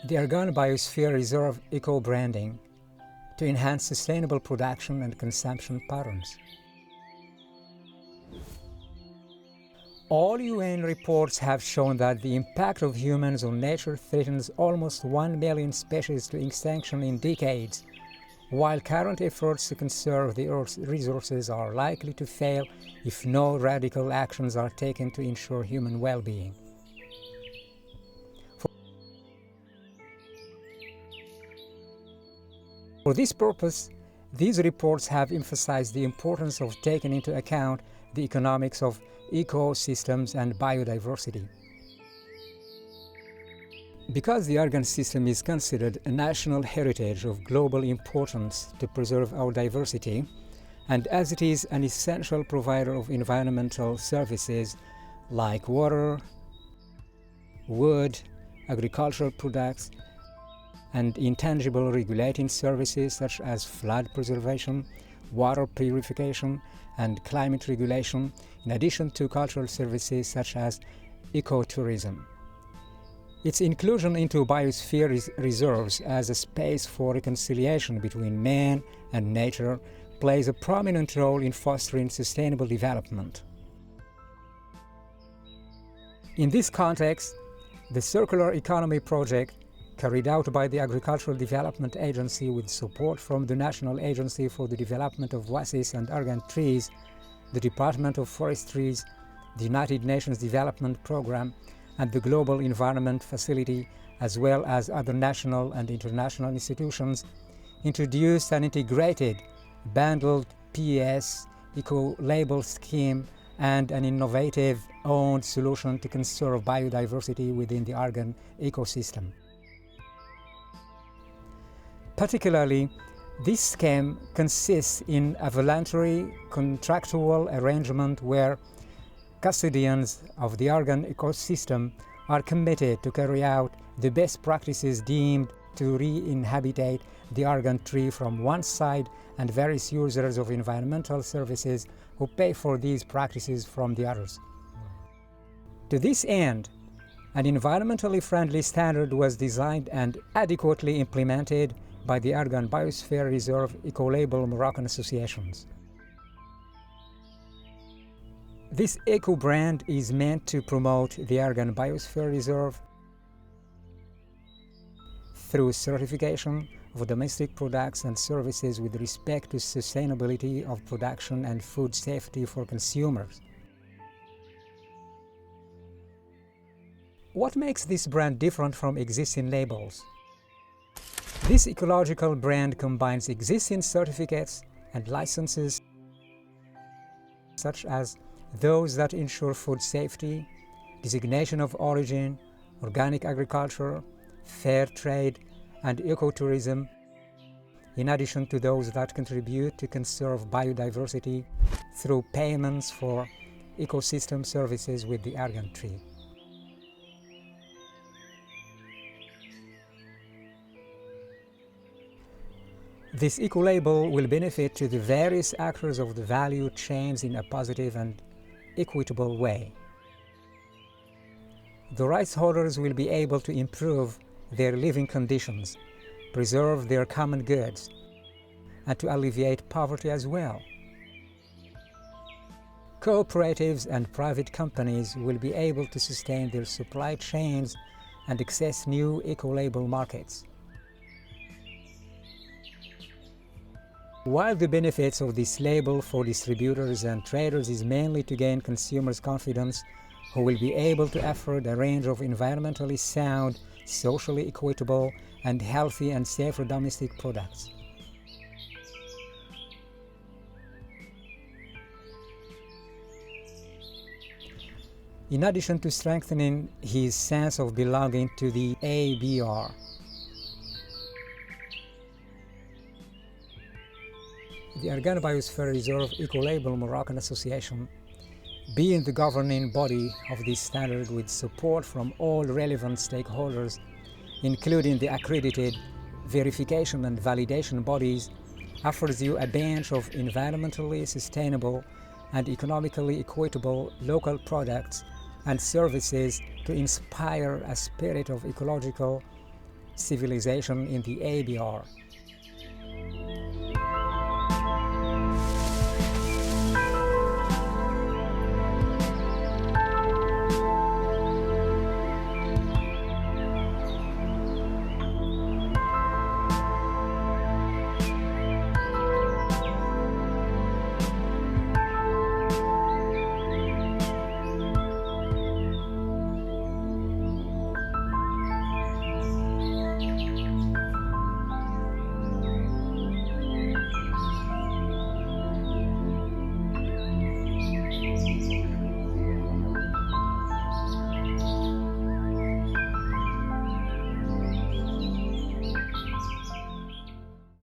The Argan Biosphere Reserve Ecobranding to enhance sustainable production and consumption patterns. All UN reports have shown that the impact of humans on nature threatens almost 1 million species to extinction in decades, while current efforts to conserve the Earth's resources are likely to fail if no radical actions are taken to ensure human well-being. For this purpose, these reports have emphasized the importance of taking into account the economics of ecosystems and biodiversity. Because the Argan system is considered a national heritage of global importance to preserve our diversity, and as it is an essential provider of environmental services like water, wood, agricultural products, and intangible regulating services such as flood preservation, water purification, and climate regulation, in addition to cultural services such as ecotourism. Its inclusion into biosphere reserves as a space for reconciliation between man and nature plays a prominent role in fostering sustainable development. In this context, the Circular Economy Project, carried out by the Agricultural Development Agency with support from the National Agency for the Development of Oasis and Argan Trees, the Department of Forestries, the United Nations Development Programme, and the Global Environment Facility, as well as other national and international institutions, introduced an integrated, bundled PES eco-label scheme and an innovative owned solution to conserve biodiversity within the Argan ecosystem. Particularly, this scheme consists in a voluntary contractual arrangement where custodians of the Argan ecosystem are committed to carry out the best practices deemed to re-inhabitate the Argan tree from one side, and various users of environmental services who pay for these practices from the others. To this end, an environmentally friendly standard was designed and adequately implemented by the Argan Biosphere Reserve Ecolabel Moroccan associations. This eco-brand is meant to promote the Argan Biosphere Reserve through certification of domestic products and services with respect to sustainability of production and food safety for consumers. What makes this brand different from existing labels? This ecological brand combines existing certificates and licenses such as those that ensure food safety, designation of origin, organic agriculture, fair trade, and ecotourism, in addition to those that contribute to conserve biodiversity through payments for ecosystem services with the Argan tree. This eco-label will benefit to the various actors of the value chains in a positive and equitable way. The rights holders will be able to improve their living conditions, preserve their common goods, and to alleviate poverty as well. Cooperatives and private companies will be able to sustain their supply chains and access new eco-label markets. While the benefits of this label for distributors and traders is mainly to gain consumers' confidence, who will be able to afford a range of environmentally sound, socially equitable, and healthy and safer domestic products. In addition to strengthening his sense of belonging to the ABR, the Argan Biosphere Reserve Ecolabel Moroccan Association, being the governing body of this standard with support from all relevant stakeholders, including the accredited verification and validation bodies, offers you a bench of environmentally sustainable and economically equitable local products and services to inspire a spirit of ecological civilization in the ABR.